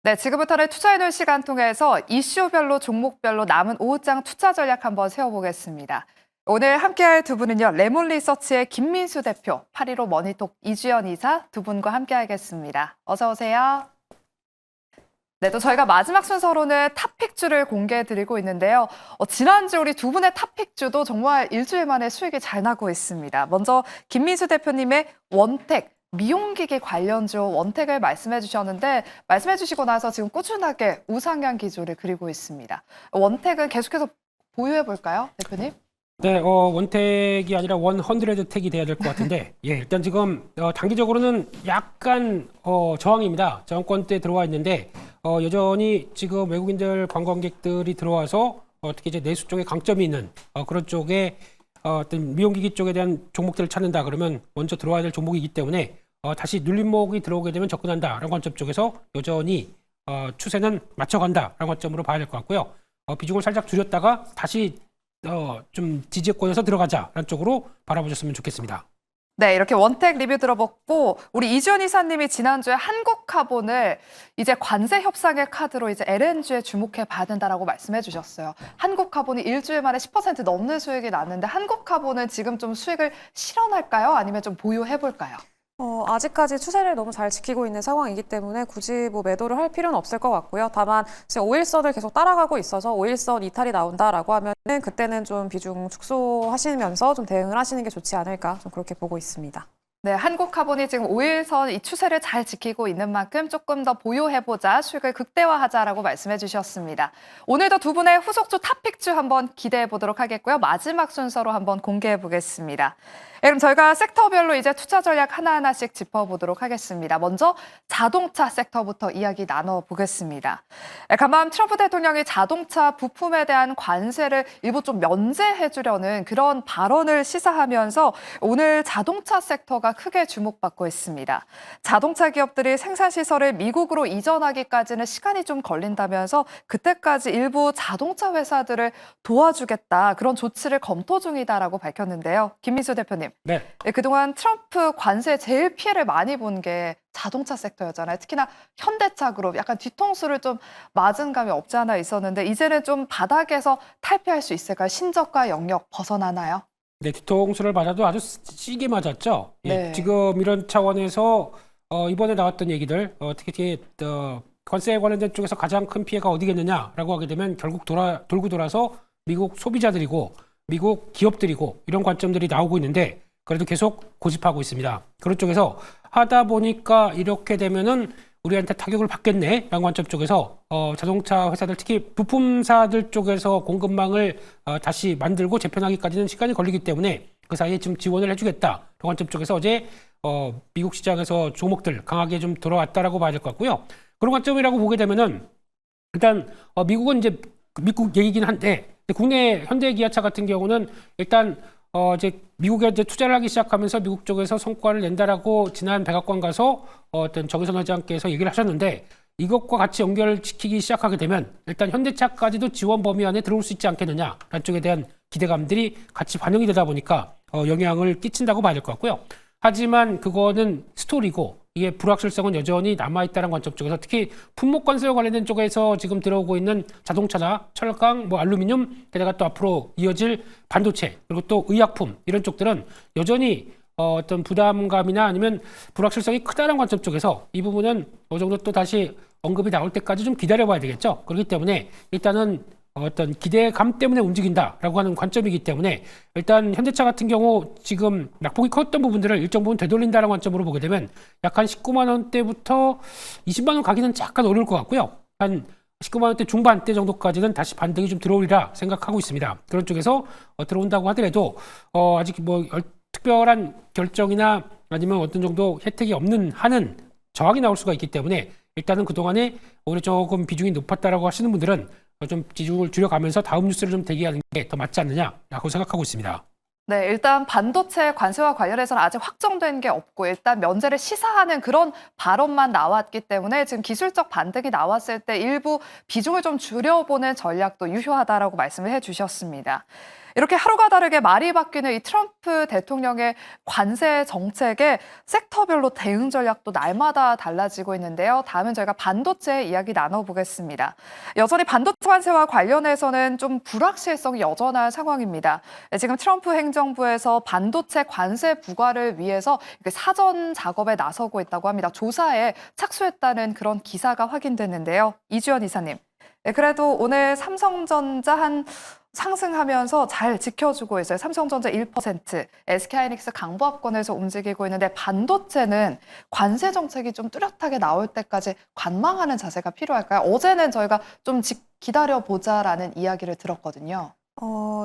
네, 지금부터는 투자해놓은 시간 통해서 이슈별로 종목별로 남은 오후장 투자 전략 한번 세워보겠습니다. 오늘 함께할 두 분은요. 레몬리서치의 김민수 대표, 815 머니톡 이주연 이사 두 분과 함께하겠습니다. 어서 오세요. 네, 또 저희가 마지막 순서로는 탑픽주를 공개해드리고 있는데요. 지난주 우리 두 분의 탑픽주도 정말 일주일 만에 수익이 잘 나고 있습니다. 먼저 김민수 대표님의 원택, 미용기기 관련주 원택을 말씀해 주셨는데 말씀해 주시고 나서 지금 꾸준하게 우상향 기조를 그리고 있습니다. 원택은 계속해서 보유해 볼까요, 대표님? 네, 원택이 아니라 100택이 돼야 될 것 같은데, 예, 일단 지금 단기적으로는 약간 저항입니다. 저항권대에 들어와 있는데, 여전히 지금 외국인들 관광객들이 들어와서 특히 이제 내수 쪽에 강점이 있는 그런 쪽에 어떤 미용기기 쪽에 대한 종목들을 찾는다 그러면 먼저 들어와야 될 종목이기 때문에 다시 눌림목이 들어오게 되면 접근한다라는 관점 쪽에서 여전히 추세는 맞춰간다라는 관점으로 봐야 될 것 같고요. 비중을 살짝 줄였다가 다시 좀 지지권에서 들어가자라는 쪽으로 바라보셨으면 좋겠습니다. 네, 이렇게 원택 리뷰 들어봤고 우리 이주연 이사님이 지난주에 한국카본을 이제 관세 협상의 카드로 이제 LNG에 주목해 봐야 된다라고 말씀해 주셨어요. 한국카본이 일주일 만에 10% 넘는 수익이 났는데 한국카본은 지금 좀 수익을 실현할까요? 아니면 좀 보유해 볼까요? 아직까지 추세를 너무 잘 지키고 있는 상황이기 때문에 굳이 뭐 매도를 할 필요는 없을 것 같고요. 다만 지금 5일선을 계속 따라가고 있어서 5일선 이탈이 나온다라고 하면은 그때는 좀 비중 축소하시면서 좀 대응을 하시는 게 좋지 않을까 좀 그렇게 보고 있습니다. 네, 한국카본이 지금 5일선 이 추세를 잘 지키고 있는 만큼 조금 더 보유해보자, 수익을 극대화하자라고 말씀해 주셨습니다. 오늘도 두 분의 후속주 탑픽주 한번 기대해 보도록 하겠고요. 마지막 순서로 한번 공개해 보겠습니다. 그럼 저희가 섹터별로 이제 투자 전략 하나하나씩 짚어보도록 하겠습니다. 먼저 자동차 섹터부터 이야기 나눠보겠습니다. 가만 트럼프 대통령이 자동차 부품에 대한 관세를 일부 좀 면제해 주려는 그런 발언을 시사하면서 오늘 자동차 섹터가 크게 주목받고 있습니다. 자동차 기업들이 생산시설을 미국으로 이전하기까지는 시간이 좀 걸린다면서 그때까지 일부 자동차 회사들을 도와주겠다, 그런 조치를 검토 중이다라고 밝혔는데요. 김민수 대표님. 네. 그동안 트럼프 관세에 제일 피해를 많이 본 게 자동차 섹터였잖아요. 특히나 현대차 그룹 약간 뒤통수를 좀 맞은 감이 없지 않아 있었는데 이제는 좀 바닥에서 탈피할 수 있을까요? 신저가 영역 벗어나나요? 네, 뒤통수를 맞아도 아주 시게 맞았죠. 예, 네. 지금 이런 차원에서 이번에 나왔던 얘기들 특히 관세에 관련된 쪽에서 가장 큰 피해가 어디겠느냐라고 하게 되면 결국 돌고 돌아서 미국 소비자들이고 미국 기업들이고 이런 관점들이 나오고 있는데 그래도 계속 고집하고 있습니다. 그런 쪽에서 하다 보니까 이렇게 되면은 우리한테 타격을 받겠네 라는 관점 쪽에서 자동차 회사들 특히 부품사들 쪽에서 공급망을 다시 만들고 재편하기까지는 시간이 걸리기 때문에 그 사이에 지금 지원을 해주겠다 그 관점 쪽에서 어제 미국 시장에서 종목들 강하게 좀 돌아왔다라고 봐야 될 것 같고요. 그런 관점이라고 보게 되면은 일단 미국은 이제 미국 얘기긴 한데 국내 현대 기아차 같은 경우는 일단 이제 미국에 이제 투자를 하기 시작하면서 미국 쪽에서 성과를 낸다라고 지난 백악관 가서 어떤 정의선 회장께서 얘기를 하셨는데 이것과 같이 연결시키기 시작하게 되면 일단 현대차까지도 지원 범위 안에 들어올 수 있지 않겠느냐라는 쪽에 대한 기대감들이 같이 반영이 되다 보니까 영향을 끼친다고 봐야 될 것 같고요. 하지만 그거는 스토리고 이게 불확실성은 여전히 남아있다는 관점 쪽에서 특히 품목 관세와 관련된 쪽에서 지금 들어오고 있는 자동차나 철강, 뭐 알루미늄, 게다가 또 앞으로 이어질 반도체 그리고 또 의약품 이런 쪽들은 여전히 어떤 부담감이나 아니면 불확실성이 크다는 관점 쪽에서 이 부분은 어느 정도 또 다시 언급이 나올 때까지 좀 기다려봐야 되겠죠. 그렇기 때문에 일단은 어떤 기대감 때문에 움직인다라고 하는 관점이기 때문에 일단 현대차 같은 경우 지금 낙폭이 컸던 부분들을 일정 부분 되돌린다는 관점으로 보게 되면 약 한 19만 원대부터 20만 원 가기는 약간 어려울 것 같고요. 한 19만 원대 중반대 정도까지는 다시 반등이 좀 들어오리라 생각하고 있습니다. 그런 쪽에서 들어온다고 하더라도 아직 뭐 특별한 결정이나 아니면 어떤 정도 혜택이 없는 한은 저항이 나올 수가 있기 때문에 일단은 그동안에 오히려 조금 비중이 높았다라고 하시는 분들은 좀 비중을 줄여가면서 다음 뉴스를 좀 대기하는 게 더 맞지 않느냐라고 생각하고 있습니다. 네, 일단 반도체 관세와 관련해서는 아직 확정된 게 없고 일단 면제를 시사하는 그런 발언만 나왔기 때문에 지금 기술적 반등이 나왔을 때 일부 비중을 좀 줄여보는 전략도 유효하다라고 말씀을 해주셨습니다. 이렇게 하루가 다르게 말이 바뀌는 이 트럼프 대통령의 관세 정책에 섹터별로 대응 전략도 날마다 달라지고 있는데요. 다음은 저희가 반도체 이야기 나눠보겠습니다. 여전히 반도체 관세와 관련해서는 좀 불확실성이 여전한 상황입니다. 지금 트럼프 행정부에서 반도체 관세 부과를 위해서 사전 작업에 나서고 있다고 합니다. 조사에 착수했다는 그런 기사가 확인됐는데요. 이주연 이사님. 그래도 오늘 삼성전자 한 상승하면서 잘 지켜주고 있어요. 삼성전자 1%, SK하이닉스 강보합권에서 움직이고 있는데 반도체는 관세 정책이 좀 뚜렷하게 나올 때까지 관망하는 자세가 필요할까요? 어제는 저희가 좀 기다려보자라는 이야기를 들었거든요.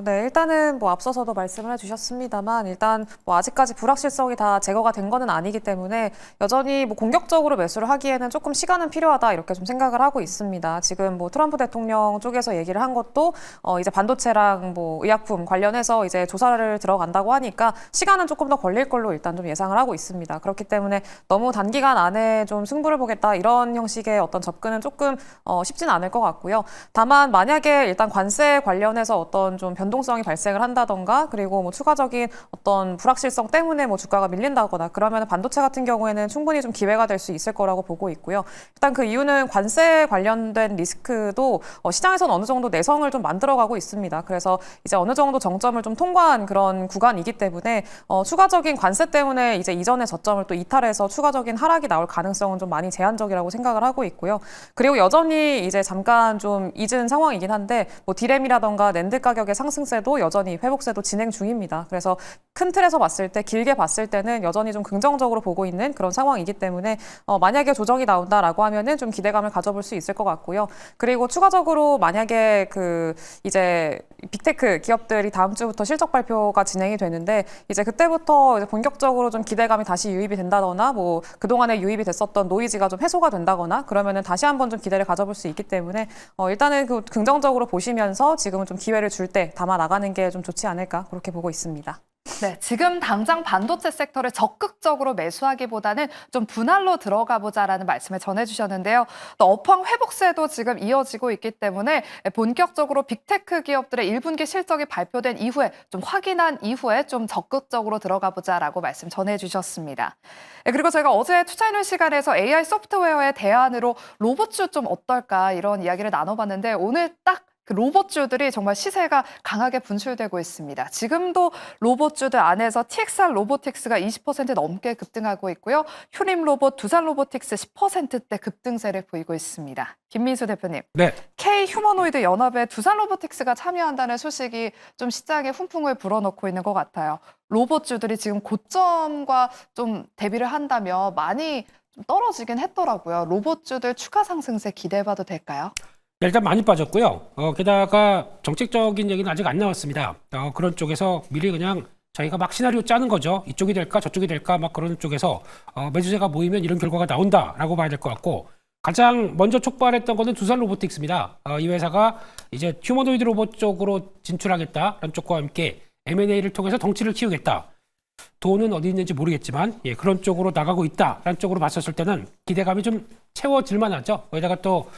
네, 일단은 뭐 앞서서도 말씀을 해주셨습니다만 일단 뭐 아직까지 불확실성이 다 제거가 된 거는 아니기 때문에 여전히 뭐 공격적으로 매수를 하기에는 조금 시간은 필요하다 이렇게 좀 생각을 하고 있습니다. 지금 뭐 트럼프 대통령 쪽에서 얘기를 한 것도 이제 반도체랑 뭐 의약품 관련해서 이제 조사를 들어간다고 하니까 시간은 조금 더 걸릴 걸로 일단 좀 예상을 하고 있습니다. 그렇기 때문에 너무 단기간 안에 좀 승부를 보겠다 이런 형식의 어떤 접근은 조금 쉽지는 않을 것 같고요. 다만 만약에 일단 관세 관련해서 어떤 좀 변동성이 발생을 한다던가 그리고 뭐 추가적인 어떤 불확실성 때문에 뭐 주가가 밀린다거나 그러면 반도체 같은 경우에는 충분히 좀 기회가 될 수 있을 거라고 보고 있고요. 일단 그 이유는 관세 관련된 리스크도 시장에서는 어느 정도 내성을 좀 만들어가고 있습니다. 그래서 이제 어느 정도 정점을 좀 통과한 그런 구간이기 때문에 추가적인 관세 때문에 이제 이전의 저점을 또 이탈해서 추가적인 하락이 나올 가능성은 좀 많이 제한적이라고 생각을 하고 있고요. 그리고 여전히 이제 잠깐 좀 잊은 상황이긴 한데 뭐 디램이라던가 낸드 가격의 상승세도 여전히 회복세도 진행 중입니다. 그래서 큰 틀에서 봤을 때 길게 봤을 때는 여전히 좀 긍정적으로 보고 있는 그런 상황이기 때문에 만약에 조정이 나온다라고 하면은 좀 기대감을 가져볼 수 있을 것 같고요. 그리고 추가적으로 만약에 그 이제 빅테크 기업들이 다음 주부터 실적 발표가 진행이 되는데 이제 그때부터 이제 본격적으로 좀 기대감이 다시 유입이 된다거나 뭐 그동안에 유입이 됐었던 노이즈가 좀 해소가 된다거나 그러면은 다시 한번 좀 기대를 가져볼 수 있기 때문에 일단은 그 긍정적으로 보시면서 지금은 좀 기회를 줄 때 담아 나가는 게 좀 좋지 않을까 그렇게 보고 있습니다. 네, 지금 당장 반도체 섹터를 적극적으로 매수하기보다는 좀 분할로 들어가 보자라는 말씀을 전해주셨는데요. 또 업황 회복세도 지금 이어지고 있기 때문에 본격적으로 빅테크 기업들의 1분기 실적이 발표된 이후에 좀 확인한 이후에 좀 적극적으로 들어가 보자라고 말씀 전해주셨습니다. 그리고 저희가 어제 투자인원 시간에서 AI 소프트웨어의 대안으로 로봇주 좀 어떨까 이런 이야기를 나눠봤는데 오늘 딱 그 로봇주들이 정말 시세가 강하게 분출되고 있습니다. 지금도 로봇주들 안에서 TXR 로보틱스가 20% 넘게 급등하고 있고요. 휴림 로봇, 두산 로보틱스 10%대 급등세를 보이고 있습니다. 김민수 대표님, 네. K 휴머노이드 연합에 두산 로보틱스가 참여한다는 소식이 좀 시장에 훈풍을 불어넣고 있는 것 같아요. 로봇주들이 지금 고점과 좀 대비를 한다면 많이 좀 떨어지긴 했더라고요. 로봇주들 추가 상승세 기대해봐도 될까요? 일단 많이 빠졌고요. 게다가 정책적인 얘기는 아직 안 나왔습니다. 그런 쪽에서 미리 그냥 저희가 막 시나리오 짜는 거죠. 이쪽이 될까 저쪽이 될까 막 그런 쪽에서 매수세가 모이면 이런 결과가 나온다라고 봐야 될 것 같고 가장 먼저 촉발했던 거는 두산 로보틱스입니다. 이 회사가 이제 휴머노이드 로봇 쪽으로 진출하겠다라는 쪽과 함께 M&A를 통해서 덩치를 키우겠다. 돈은 어디 있는지 모르겠지만 그런 쪽으로 나가고 있다라는 쪽으로 봤었을 때는 기대감이 좀 채워질 만하죠. 거기다가 또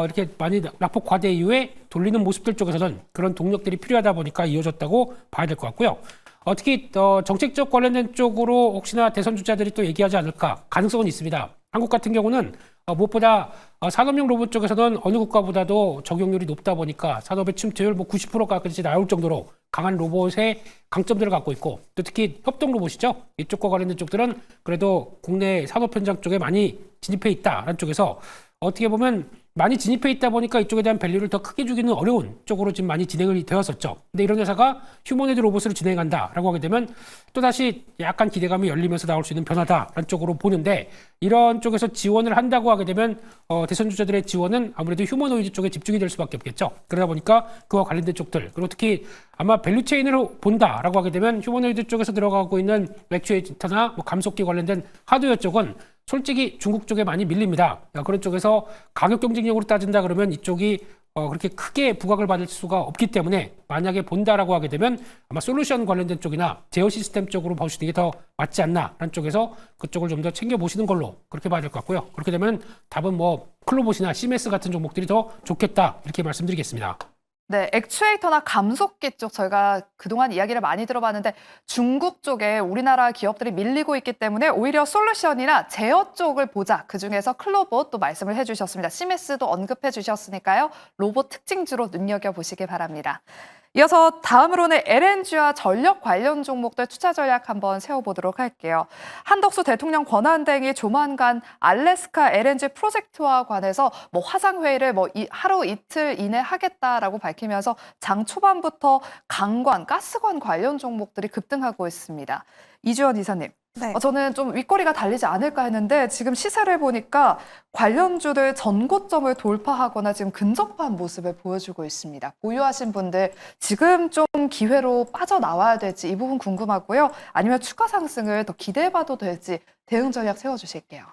이렇게 많이 낙폭 과대 이후에 돌리는 모습들 쪽에서는 그런 동력들이 필요하다 보니까 이어졌다고 봐야 될 것 같고요. 특히 정책적 관련된 쪽으로 혹시나 대선 주자들이 또 얘기하지 않을까 가능성은 있습니다. 한국 같은 경우는 무엇보다 산업용 로봇 쪽에서는 어느 국가보다도 적용률이 높다 보니까 산업의 침투율 90%까지 나올 정도로 강한 로봇의 강점들을 갖고 있고 또 특히 협동 로봇이죠. 이쪽과 관련된 쪽들은 그래도 국내 산업 현장 쪽에 많이 진입해 있다라는 쪽에서 어떻게 보면 많이 진입해 있다 보니까 이쪽에 대한 밸류를 더 크게 주기는 어려운 쪽으로 지금 많이 진행이 되었었죠. 근데 이런 회사가 휴머노이드 로봇을 진행한다라고 하게 되면 또다시 약간 기대감이 열리면서 나올 수 있는 변화다라는 쪽으로 보는데 이런 쪽에서 지원을 한다고 하게 되면 대선 주자들의 지원은 아무래도 휴머노이드 쪽에 집중이 될 수밖에 없겠죠. 그러다 보니까 그와 관련된 쪽들 그리고 특히 아마 밸류체인으로 본다라고 하게 되면 휴머노이드 쪽에서 들어가고 있는 액추에이터나 뭐 감속기 관련된 하드웨어 쪽은 솔직히 중국 쪽에 많이 밀립니다. 그런 쪽에서 가격 경쟁력으로 따진다 그러면 이쪽이 그렇게 크게 부각을 받을 수가 없기 때문에 만약에 본다라고 하게 되면 아마 솔루션 관련된 쪽이나 제어 시스템 쪽으로 보시는 게 더 맞지 않나라는 쪽에서 그쪽을 좀 더 챙겨보시는 걸로 그렇게 봐야 될 것 같고요. 그렇게 되면 답은 뭐 클로봇이나 CMS 같은 종목들이 더 좋겠다 이렇게 말씀드리겠습니다. 네, 액추에이터나 감속기 쪽 저희가 그동안 이야기를 많이 들어봤는데 중국 쪽에 우리나라 기업들이 밀리고 있기 때문에 오히려 솔루션이나 제어 쪽을 보자. 그중에서 클로봇 또 말씀을 해주셨습니다. 시메스도 언급해 주셨으니까요. 로봇 특징주로 눈여겨보시기 바랍니다. 이어서 다음으로는 LNG와 전력 관련 종목들 투자 전략 한번 세워보도록 할게요. 한덕수 대통령 권한대행이 조만간 알래스카 LNG 프로젝트와 관해서 화상회의를 하루 이틀 이내 하겠다라고 밝히면서 장 초반부터 강관, 가스관 관련 종목들이 급등하고 있습니다. 이주연 이사님. 네. 저는 좀 윗꼬리가 달리지 않을까 했는데 지금 시세를 보니까 관련주들 전고점을 돌파하거나 지금 근접한 모습을 보여주고 있습니다. 보유하신 분들 지금 좀 기회로 빠져나와야 될지 이 부분 궁금하고요. 아니면 추가 상승을 더 기대해봐도 될지 대응 전략 세워주실게요.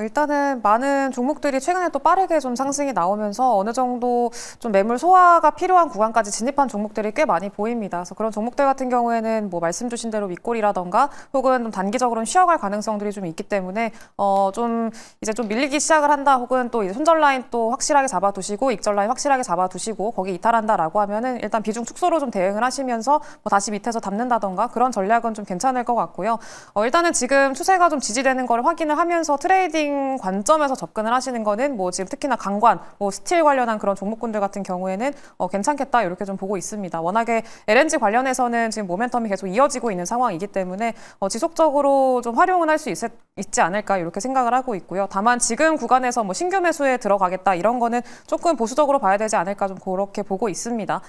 일단은 많은 종목들이 최근에 또 빠르게 좀 상승이 나오면서 어느 정도 좀 매물 소화가 필요한 구간까지 진입한 종목들이 꽤 많이 보입니다. 그래서 그런 종목들 같은 경우에는 말씀 주신 대로 윗골이라던가 혹은 좀 단기적으로는 쉬어갈 가능성들이 좀 있기 때문에 좀 이제 좀 밀리기 시작을 한다 혹은 또 이제 손절 라인 또 확실하게 잡아두시고 익절 라인 확실하게 잡아두시고 거기 이탈한다라고 하면은 일단 비중 축소로 좀 대응을 하시면서 다시 밑에서 담는다던가 그런 전략은 좀 괜찮을 것 같고요. 일단은 지금 추세가 좀 지지되는 걸 확인을 하면서 트레이딩 관점에서 접근을 하시는 거는 지금 특히나 강관, 스틸 관련한 그런 종목군들 같은 경우에는 괜찮겠다 이렇게 좀 보고 있습니다. 워낙에 LNG 관련해서는 지금 모멘텀이 계속 이어지고 있는 상황이기 때문에 지속적으로 좀 활용은 할 수 있지 않을까 이렇게 생각을 하고 있고요. 다만 지금 구간에서 신규 매수에 들어가겠다 이런 거는 조금 보수적으로 봐야 되지 않을까 좀 그렇게 보고 있습니다.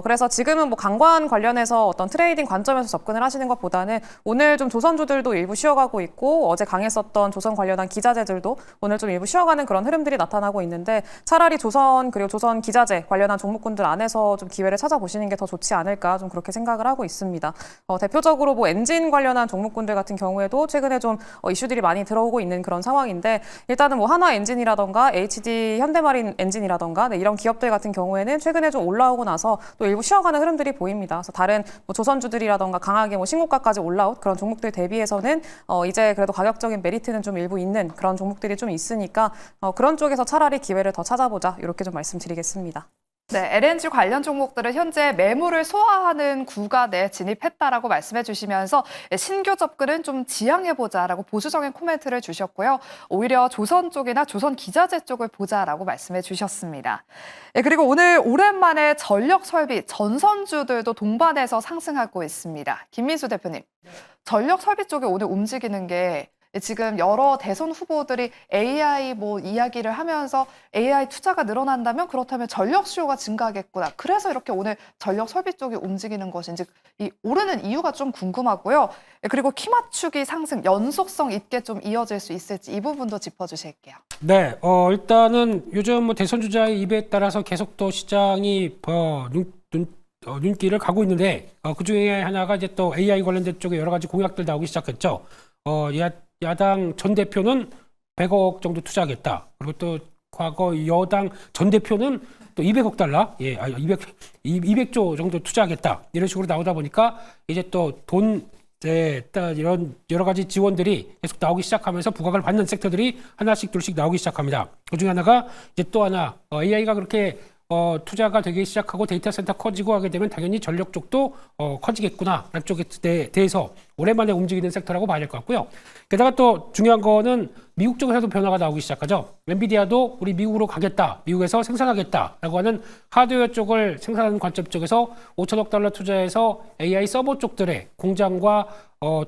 그래서 지금은 강관 관련해서 어떤 트레이딩 관점에서 접근을 하시는 것보다는 오늘 좀 조선주들도 일부 쉬어가고 있고 어제 강했었던 조선 관련한 기자재들도 오늘 좀 일부 쉬어가는 그런 흐름들이 나타나고 있는데 차라리 조선 그리고 조선 기자재 관련한 종목군들 안에서 좀 기회를 찾아보시는 게 더 좋지 않을까 좀 그렇게 생각을 하고 있습니다. 대표적으로 엔진 관련한 종목군들 같은 경우에도 최근에 좀 이슈들이 많이 들어오고 있는 그런 상황인데 일단은 한화 엔진이라던가 HD 현대마린 엔진이라던가 이런 기업들 같은 경우에는 최근에 좀 올라오고 나서 또 일부 쉬어가는 흐름들이 보입니다. 그래서 다른 조선주들이라던가 강하게 신고가까지 올라온 그런 종목들 대비해서는 이제 그래도 가격적인 메리트는 좀 일부 있는 그런 종목들이 좀 있으니까 그런 쪽에서 차라리 기회를 더 찾아보자 이렇게 좀 말씀드리겠습니다. 네, LNG 관련 종목들은 현재 매물을 소화하는 구간에 진입했다라고 말씀해 주시면서 신규 접근은 좀 지양해보자라고 보수적인 코멘트를 주셨고요. 오히려 조선 쪽이나 조선 기자재 쪽을 보자라고 말씀해 주셨습니다. 네, 그리고 오늘 오랜만에 전력 설비, 전선주들도 동반해서 상승하고 있습니다. 김민수 대표님, 전력 설비 쪽에 오늘 움직이는 게 지금 여러 대선 후보들이 AI 이야기를 하면서 AI 투자가 늘어난다면 그렇다면 전력 수요가 증가하겠구나. 그래서 이렇게 오늘 전력 설비 쪽이 움직이는 것인지 이 오르는 이유가 좀 궁금하고요. 그리고 키 맞추기 상승 연속성 있게 좀 이어질 수 있을지 이 부분도 짚어주실게요. 네, 일단은 요즘 대선 주자의 입에 따라서 계속 또 시장이 눈길을 가고 있는데 그 중에 하나가 이제 또 AI 관련된 쪽에 여러 가지 공약들 나오기 시작했죠. 야당 전 대표는 100억 정도 투자하겠다. 그리고 또 과거 여당 전 대표는 또 200억 달러, 200조 정도 투자하겠다. 이런 식으로 나오다 보니까 이제 또 이런 여러 가지 지원들이 계속 나오기 시작하면서 부각을 받는 섹터들이 하나씩 둘씩 나오기 시작합니다. 그 중에 하나가 이제 또 하나 AI가 그렇게 투자가 되기 시작하고 데이터 센터 커지고 하게 되면 당연히 전력 쪽도 커지겠구나 라는 쪽에 대해서 오랜만에 움직이는 섹터라고 봐야 될 것 같고요. 게다가 또 중요한 거는 미국 쪽에서도 변화가 나오기 시작하죠. 엔비디아도 우리 미국으로 가겠다, 미국에서 생산하겠다라고 하는 하드웨어 쪽을 생산하는 관점 쪽에서 5천억 달러 투자해서 AI 서버 쪽들의 공장과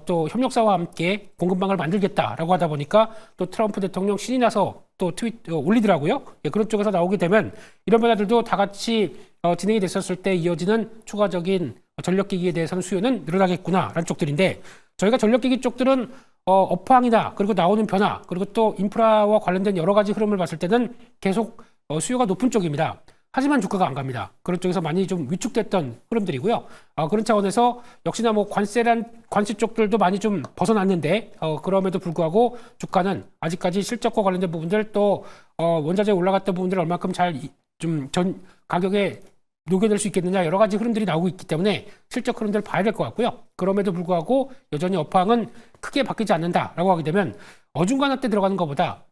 또 협력사와 함께 공급망을 만들겠다라고 하다 보니까 또 트럼프 대통령 신이 나서 또 올리더라고요. 그런 쪽에서 나오게 되면 이런 변화들도 다 같이 진행이 됐었을 때 이어지는 추가적인 전력기기에 대해서는 수요는 늘어나겠구나라는 쪽들인데 저희가 전력기기 쪽들은 업황이나 그리고 나오는 변화 그리고 또 인프라와 관련된 여러 가지 흐름을 봤을 때는 계속 수요가 높은 쪽입니다. 하지만 주가가 안 갑니다. 그런 쪽에서 많이 좀 위축됐던 흐름들이고요. 그런 차원에서 역시나 관세 쪽들도 많이 좀 벗어났는데 그럼에도 불구하고 주가는 아직까지 실적과 관련된 부분들 또 원자재 올라갔던 부분들을 얼마큼 잘 전 가격에 녹여낼 수 있겠느냐 여러 가지 흐름들이 나오고 있기 때문에 실적 흐름들을 봐야 될 것 같고요. 그럼에도 불구하고 여전히 업황은 크게 바뀌지 않는다라고 하게 되면 어중간한 때 들어가는 것보다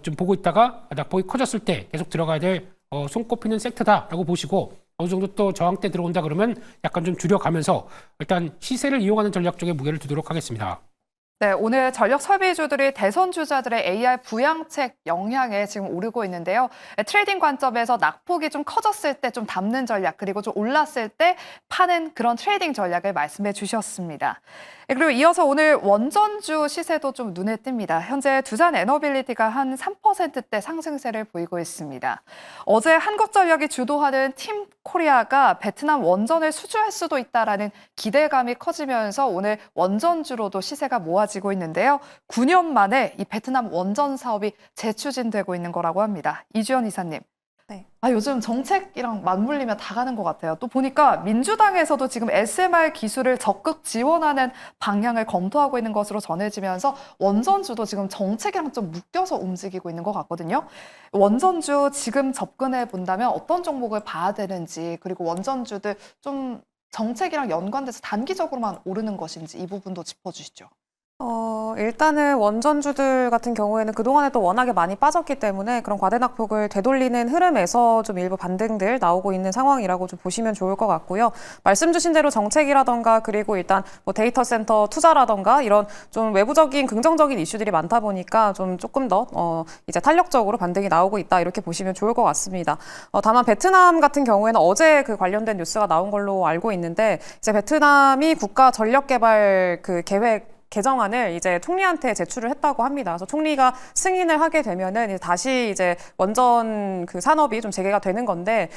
좀 보고 있다가 낙폭이 커졌을 때 계속 들어가야 될 손꼽히는 섹터다라고 보시고 어느 정도 또 저항대 들어온다 그러면 약간 좀 줄여가면서 일단 시세를 이용하는 전략 쪽에 무게를 두도록 하겠습니다. 네, 오늘 전력 설비주들이 대선 주자들의 AR 부양책 영향에 지금 오르고 있는데요. 트레이딩 관점에서 낙폭이 좀 커졌을 때 좀 담는 전략, 그리고 좀 올랐을 때 파는 그런 트레이딩 전략을 말씀해 주셨습니다. 그리고 이어서 오늘 원전주 시세도 좀 눈에 띕니다. 현재 두산 에너빌리티가 한 3%대 상승세를 보이고 있습니다. 어제 한국전력이 주도하는 팀 코리아가 베트남 원전을 수주할 수도 있다라는 기대감이 커지면서 오늘 원전주로도 시세가 모아지고 있는데요. 9년 만에 이 베트남 원전 사업이 재추진되고 있는 거라고 합니다. 이주연 이사님. 네. 요즘 정책이랑 맞물리면 다 가는 것 같아요. 또 보니까 민주당에서도 지금 SMR 기술을 적극 지원하는 방향을 검토하고 있는 것으로 전해지면서 원전주도 지금 정책이랑 좀 묶여서 움직이고 있는 것 같거든요. 원전주 지금 접근해 본다면 어떤 종목을 봐야 되는지, 그리고 원전주들 좀 정책이랑 연관돼서 단기적으로만 오르는 것인지 이 부분도 짚어주시죠. 일단은 원전주들 같은 경우에는 그동안에 또 워낙에 많이 빠졌기 때문에 그런 과대낙폭을 되돌리는 흐름에서 좀 일부 반등들 나오고 있는 상황이라고 좀 보시면 좋을 것 같고요. 말씀 주신 대로 정책이라던가 그리고 일단 뭐 데이터 센터 투자라던가 이런 좀 외부적인 긍정적인 이슈들이 많다 보니까 좀 조금 더 이제 탄력적으로 반등이 나오고 있다 이렇게 보시면 좋을 것 같습니다. 다만 베트남 같은 경우에는 어제 그 관련된 뉴스가 나온 걸로 알고 있는데 이제 베트남이 국가 전력 개발 그 계획 개정안을 이제 총리한테 제출을 했다고 합니다. 그래서 총리가 승인을 하게 되면은 다시 이제 원전 그 산업이 좀 재개가 되는 건데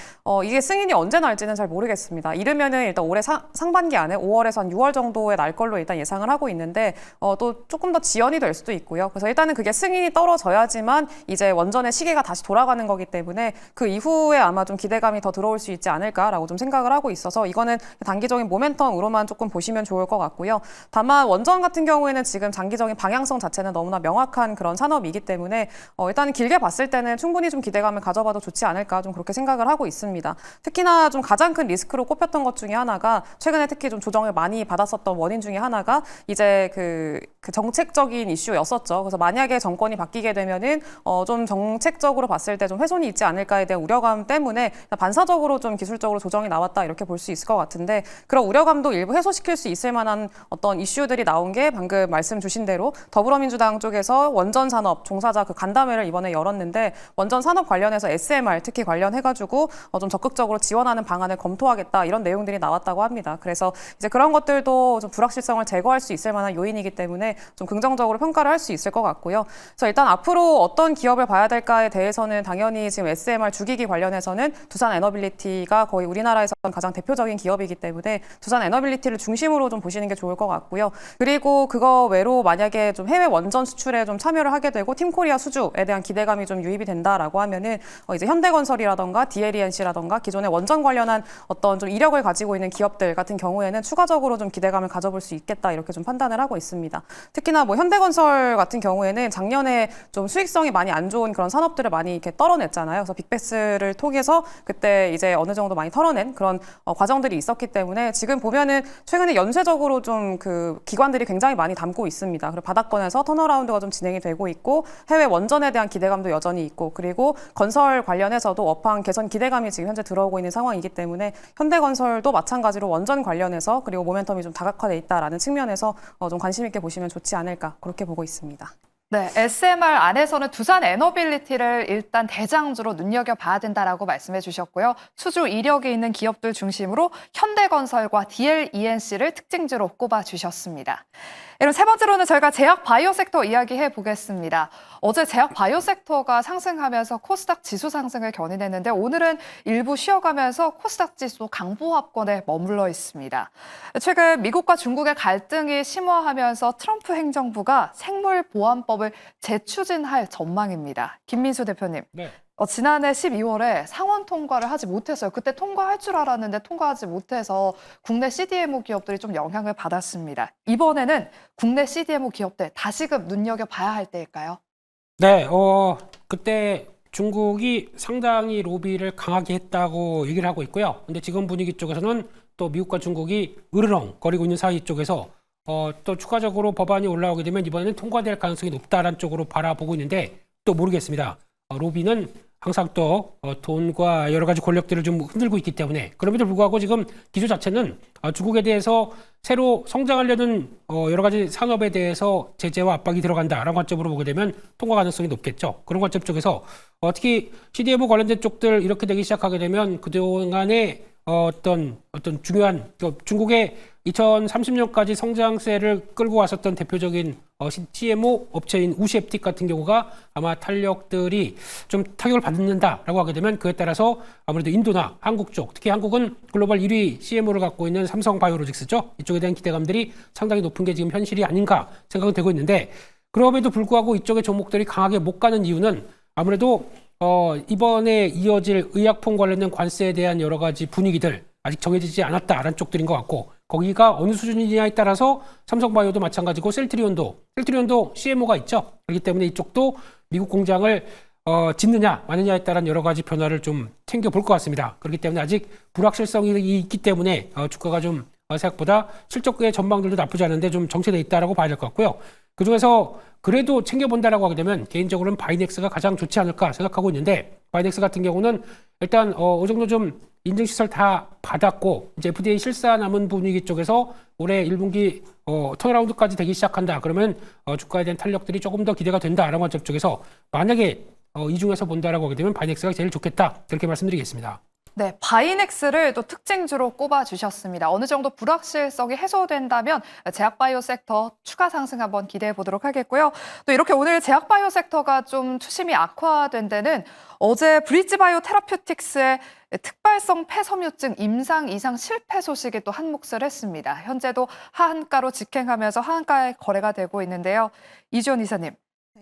이게 승인이 언제 날지는 잘 모르겠습니다. 이르면은 일단 올해 상반기 안에 5월에서 한 6월 정도에 날 걸로 일단 예상을 하고 있는데 또 조금 더 지연이 될 수도 있고요. 그래서 일단은 그게 승인이 떨어져야지만 이제 원전의 시계가 다시 돌아가는 거기 때문에 그 이후에 아마 좀 기대감이 더 들어올 수 있지 않을까라고 좀 생각을 하고 있어서 이거는 단기적인 모멘텀으로만 조금 보시면 좋을 것 같고요. 다만 원전 같은 경우에는 지금 장기적인 방향성 자체는 너무나 명확한 그런 산업이기 때문에 일단 길게 봤을 때는 충분히 좀 기대감을 가져봐도 좋지 않을까 좀 그렇게 생각을 하고 있습니다. 특히나 좀 가장 큰 리스크로 꼽혔던 것 중에 하나가 최근에 특히 좀 조정을 많이 받았었던 원인 중에 하나가 이제 그 정책적인 이슈였었죠. 그래서 만약에 정권이 바뀌게 되면은 좀 정책적으로 봤을 때 좀 훼손이 있지 않을까에 대한 우려감 때문에 반사적으로 좀 기술적으로 조정이 나왔다 이렇게 볼 수 있을 것 같은데 그런 우려감도 일부 해소시킬 수 있을 만한 어떤 이슈들이 나온 게 방금 말씀 주신 대로 더불어민주당 쪽에서 원전 산업 종사자 그 간담회를 이번에 열었는데 원전 산업 관련해서 SMR 특히 관련해가지고 좀 적극적으로 지원하는 방안을 검토하겠다 이런 내용들이 나왔다고 합니다. 그래서 이제 그런 것들도 좀 불확실성을 제거할 수 있을 만한 요인이기 때문에 좀 긍정적으로 평가를 할 수 있을 것 같고요. 그래서 일단 앞으로 어떤 기업을 봐야 될까에 대해서는 당연히 지금 SMR 주기기 관련해서는 두산 에너빌리티가 거의 우리나라에서는 가장 대표적인 기업이기 때문에 두산 에너빌리티를 중심으로 좀 보시는 게 좋을 것 같고요. 그리고 그거 외로 만약에 좀 해외 원전 수출에 좀 참여를 하게 되고 팀코리아 수주에 대한 기대감이 좀 유입이 된다라고 하면은 이제 현대건설이라던가 DLENC라던가 기존의 원전 관련한 어떤 좀 이력을 가지고 있는 기업들 같은 경우에는 추가적으로 좀 기대감을 가져볼 수 있겠다 이렇게 좀 판단을 하고 있습니다. 특히나 뭐 현대건설 같은 경우에는 작년에 좀 수익성이 많이 안 좋은 그런 산업들을 많이 이렇게 떨어냈잖아요. 그래서 빅베스를 통해서 그때 이제 어느 정도 많이 털어낸 그런 과정들이 있었기 때문에 지금 보면은 최근에 연쇄적으로 좀 그 기관들이 굉장히 많이 담고 있습니다. 그리고 바닥권에서 턴어라운드가 좀 진행이 되고 있고 해외 원전에 대한 기대감도 여전히 있고 그리고 건설 관련해서도 업황 개선 기대감이 지금 현재 들어오고 있는 상황이기 때문에 현대건설도 마찬가지로 원전 관련해서 그리고 모멘텀이 좀 다각화돼 있다라는 측면에서 좀 관심 있게 보시면 좋지 않을까 그렇게 보고 있습니다. 네, SMR 안에서는 두산 에너빌리티를 일단 대장주로 눈여겨봐야 된다라고 말씀해 주셨고요. 수주 이력이 있는 기업들 중심으로 현대건설과 DLENC를 특징주로 꼽아주셨습니다. 그럼 세 번째로는 저희가 제약 바이오 섹터 이야기해 보겠습니다. 어제 제약 바이오 섹터가 상승하면서 코스닥 지수 상승을 견인했는데 오늘은 일부 쉬어가면서 코스닥 지수 강보합권에 머물러 있습니다. 최근 미국과 중국의 갈등이 심화하면서 트럼프 행정부가 생물보안법을 재추진할 전망입니다. 김민수 대표님. 네. 지난해 12월에 상원 통과를 하지 못했어요. 그때 통과할 줄 알았는데 통과하지 못해서 국내 CDMO 기업들이 좀 영향을 받았습니다. 이번에는 국내 CDMO 기업들 다시금 눈여겨봐야 할 때일까요? 네, 그때 중국이 상당히 로비를 강하게 했다고 얘기를 하고 있고요. 근데 지금 분위기 쪽에서는 또 미국과 중국이 으르렁거리고 있는 사이 쪽에서 또 추가적으로 법안이 올라오게 되면 이번에는 통과될 가능성이 높다라는 쪽으로 바라보고 있는데 또 모르겠습니다. 로비는 항상 또 돈과 여러 가지 권력들을 좀 흔들고 있기 때문에 그럼에도 불구하고 지금 기조 자체는 중국에 대해서 새로 성장하려는 여러 가지 산업에 대해서 제재와 압박이 들어간다라는 관점으로 보게 되면 통과 가능성이 높겠죠. 그런 관점 쪽에서 특히 CDMO 관련된 쪽들 이렇게 되기 시작하게 되면 그동안에 어떤 중요한 중국의 2030년까지 성장세를 끌고 왔었던 대표적인 CDMO 업체인 우시앱틱 같은 경우가 아마 탄력들이 좀 타격을 받는다라고 하게 되면 그에 따라서 아무래도 인도나 한국 쪽, 특히 한국은 글로벌 1위 CMO를 갖고 있는 삼성바이오로직스죠. 이쪽에 대한 기대감들이 상당히 높은 게 지금 현실이 아닌가 생각은 되고 있는데 그럼에도 불구하고 이쪽의 종목들이 강하게 못 가는 이유는 아무래도 이번에 이어질 의약품 관련된 관세에 대한 여러 가지 분위기들 아직 정해지지 않았다라는 쪽들인 것 같고 거기가 어느 수준이냐에 따라서 삼성바이오도 마찬가지고 셀트리온도 CMO가 있죠. 그렇기 때문에 이쪽도 미국 공장을 짓느냐 마느냐에 따른 여러 가지 변화를 좀 챙겨볼 것 같습니다. 그렇기 때문에 아직 불확실성이 있기 때문에 주가가 좀 생각보다 실적의 전망들도 나쁘지 않은데 좀 정체돼 있다라고 봐야 될 것 같고요. 그중에서 그래도 챙겨본다라고 하게 되면 개인적으로는 바이넥스가 가장 좋지 않을까 생각하고 있는데 바이넥스 같은 경우는 일단 어느 정도 좀 인증시설 다 받았고 이제 FDA 실사 남은 분위기 쪽에서 올해 1분기 턴어라운드까지 되기 시작한다. 그러면 주가에 대한 탄력들이 조금 더 기대가 된다라는 관점 쪽에서 만약에 이 중에서 본다라고 하게 되면 바이넥스가 제일 좋겠다. 그렇게 말씀드리겠습니다. 네, 바이넥스를 또 특징주로 꼽아주셨습니다. 어느 정도 불확실성이 해소된다면 제약바이오 섹터 추가 상승 한번 기대해 보도록 하겠고요. 또 이렇게 오늘 제약바이오 섹터가 좀 투심이 악화된 데는 어제 브리지바이오 테라퓨틱스의 특발성 폐섬유증 임상 이상 실패 소식이 또 한몫을 했습니다. 현재도 하한가로 직행하면서 하한가에 거래가 되고 있는데요. 이주연 이사님.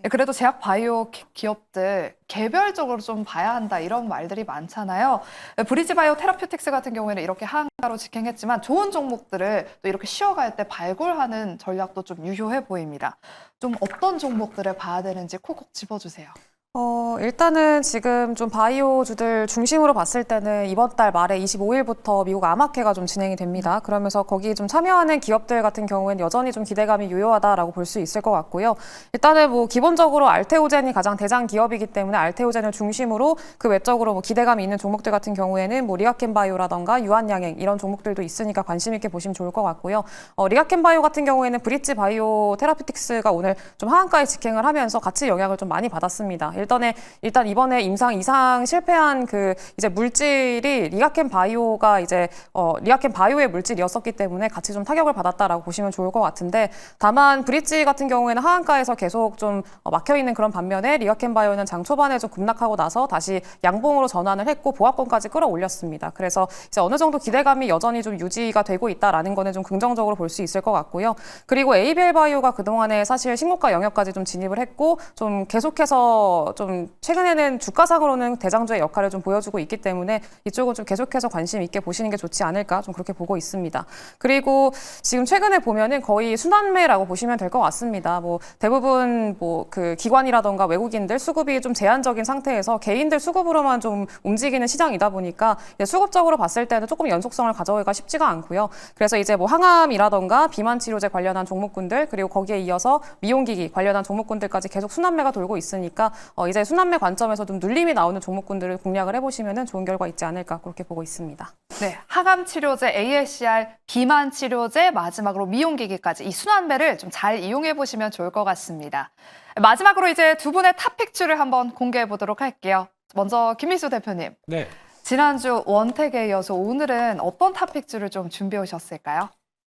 그래도 제약 바이오 기업들 개별적으로 좀 봐야 한다 이런 말들이 많잖아요. 브리지바이오 테라퓨틱스 같은 경우에는 이렇게 하한가로 직행했지만 좋은 종목들을 또 이렇게 쉬어갈 때 발굴하는 전략도 좀 유효해 보입니다. 좀 어떤 종목들을 봐야 되는지 콕콕 집어주세요. 일단은 지금 좀 바이오주들 중심으로 봤을 때는 이번 달 말에 25일부터 미국 암학회가 좀 진행이 됩니다. 그러면서 거기 좀 참여하는 기업들 같은 경우에는 여전히 좀 기대감이 유효하다라고 볼 수 있을 것 같고요. 일단은 뭐 기본적으로 알테오젠이 가장 대장 기업이기 때문에 알테오젠을 중심으로 그 외적으로 뭐 기대감이 있는 종목들 같은 경우에는 뭐 리가켄 바이오라던가 유한양행 이런 종목들도 있으니까 관심 있게 보시면 좋을 것 같고요. 리가켄 바이오 같은 경우에는 브릿지 바이오 테라피틱스가 오늘 좀 하한가에 직행을 하면서 같이 영향을 좀 많이 받았습니다. 일단 이번에 임상 이상 실패한 그 이제 물질이 리가켄 바이오가 이제 리가켄 바이오의 물질이었었기 때문에 같이 좀 타격을 받았다라고 보시면 좋을 것 같은데 다만 브릿지 같은 경우에는 하한가에서 계속 좀 막혀 있는 그런 반면에 리가켄 바이오는 장 초반에 좀 급락하고 나서 다시 양봉으로 전환을 했고 보합권까지 끌어올렸습니다. 그래서 이제 어느 정도 기대감이 여전히 좀 유지가 되고 있다라는 거는 좀 긍정적으로 볼 수 있을 것 같고요. 그리고 ABL 바이오가 그동안에 사실 신고가 영역까지 좀 진입을 했고 좀 계속해서 좀 최근에는 주가상으로는 대장주의 역할을 좀 보여주고 있기 때문에 이쪽은 좀 계속해서 관심 있게 보시는 게 좋지 않을까 좀 그렇게 보고 있습니다. 그리고 지금 최근에 보면은 거의 순환매라고 보시면 될 것 같습니다. 뭐 대부분 뭐 그 기관이라던가 외국인들 수급이 좀 제한적인 상태에서 개인들 수급으로만 좀 움직이는 시장이다 보니까 수급적으로 봤을 때는 조금 연속성을 가져오기가 쉽지가 않고요. 그래서 이제 뭐 항암이라던가 비만 치료제 관련한 종목군들 그리고 거기에 이어서 미용기기 관련한 종목군들까지 계속 순환매가 돌고 있으니까 이제 순환매 관점에서 좀 눌림이 나오는 종목군들을 공략을 해보시면 좋은 결과 있지 않을까 그렇게 보고 있습니다. 네, 항암 치료제, ASCR, 비만 치료제, 마지막으로 미용기기까지 이 순환매를 좀 잘 이용해 보시면 좋을 것 같습니다. 마지막으로 이제 두 분의 탑픽주를 한번 공개해 보도록 할게요. 먼저 김미수 대표님. 네. 지난주 원택에 이어서 오늘은 어떤 탑픽주를 좀 준비해 오셨을까요?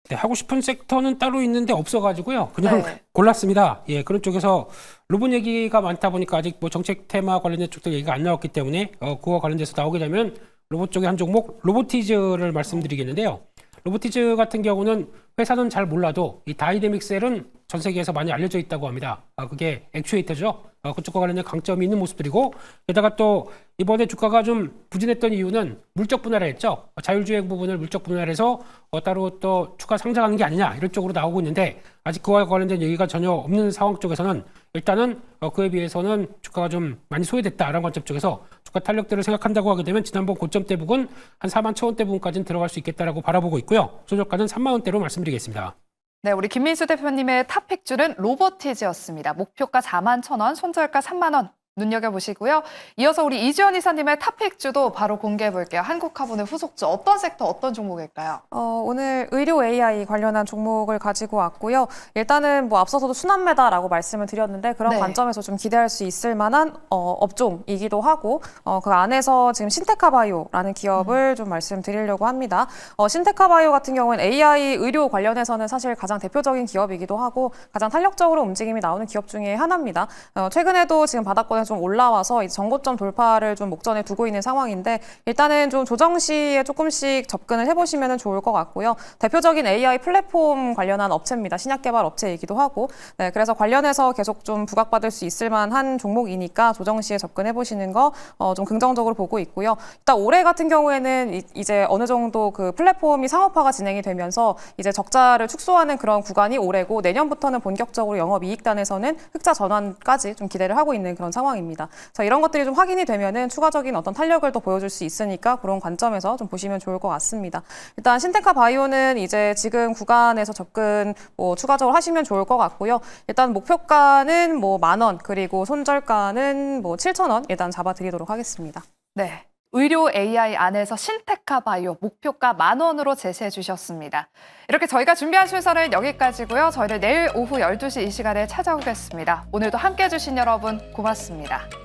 네, 하고 싶은 섹터는 따로 있는데 없어가지고요. 그냥 네. 골랐습니다. 예, 그런 쪽에서 로봇 얘기가 많다 보니까 아직 뭐 정책 테마 관련된 쪽들 얘기가 안 나왔기 때문에 그와 관련돼서 나오게 되면 로봇 쪽의 한 종목 로보티즈를 말씀드리겠는데요. 로보티즈 같은 경우는 회사는 잘 몰라도 이 다이내믹셀은 전 세계에서 많이 알려져 있다고 합니다. 그게 액추에이터죠. 그쪽과 관련된 강점이 있는 모습들이고 게다가 또 이번에 주가가 좀 부진했던 이유는 물적 분할을 했죠. 자율주행 부분을 물적 분할해서 따로 또 추가 상장하는 게 아니냐 이런 쪽으로 나오고 있는데 아직 그와 관련된 얘기가 전혀 없는 상황 쪽에서는 일단은 그에 비해서는 주가가 좀 많이 소외됐다라는 관점 쪽에서 주가 탄력들을 생각한다고 하게 되면 지난번 고점대 부근 한 4만 1,000원대 부근까지는 들어갈 수 있겠다라고 바라보고 있고요. 손절가는 3만 원대로 말씀드리겠습니다. 네, 우리 김민수 대표님의 탑픽주는 로보티즈였습니다. 목표가 41,000원, 손절가 3만 원. 눈여겨보시고요. 이어서 우리 이주연 이사님의 탑픽주도 바로 공개해 볼게요. 한국화본의 후속주 어떤 섹터 어떤 종목일까요? 오늘 의료 AI 관련한 종목을 가지고 왔고요. 일단은 뭐 앞서서도 순환매다라고 말씀을 드렸는데 그런 네. 관점에서 좀 기대할 수 있을 만한 업종이기도 하고 그 안에서 지금 신테카바이오라는 기업을 좀 말씀드리려고 합니다. 신테카바이오 같은 경우는 AI 의료 관련해서는 사실 가장 대표적인 기업이기도 하고 가장 탄력적으로 움직임이 나오는 기업 중에 하나입니다. 최근에도 지금 바닥권에 좀 올라와서 이제 전고점 돌파를 좀 목전에 두고 있는 상황인데 일단은 좀 조정 시에 조금씩 접근을 해보시면 좋을 것 같고요. 대표적인 AI 플랫폼 관련한 업체입니다. 신약 개발 업체이기도 하고 네, 그래서 관련해서 계속 좀 부각받을 수 있을 만한 종목이니까 조정 시에 접근해 보시는 거 좀 긍정적으로 보고 있고요. 일단 올해 같은 경우에는 이제 어느 정도 그 플랫폼이 상업화가 진행이 되면서 이제 적자를 축소하는 그런 구간이 올해고 내년부터는 본격적으로 영업이익단에서는 흑자 전환까지 좀 기대를 하고 있는 그런 상황입니다. 자, 이런 것들이 좀 확인이 되면은 추가적인 어떤 탄력을 또 보여줄 수 있으니까 그런 관점에서 좀 보시면 좋을 것 같습니다. 일단 신테카 바이오는 이제 지금 구간에서 접근 뭐 추가적으로 하시면 좋을 것 같고요. 일단 목표가는 뭐 10,000원 그리고 손절가는 뭐 7,000원 일단 잡아드리도록 하겠습니다. 네. 의료 AI 안에서 신테카 바이오 목표가 10,000원으로 제시해 주셨습니다. 이렇게 저희가 준비한 순서는 여기까지고요. 저희는 내일 오후 12시 이 시간에 찾아오겠습니다. 오늘도 함께해 주신 여러분 고맙습니다.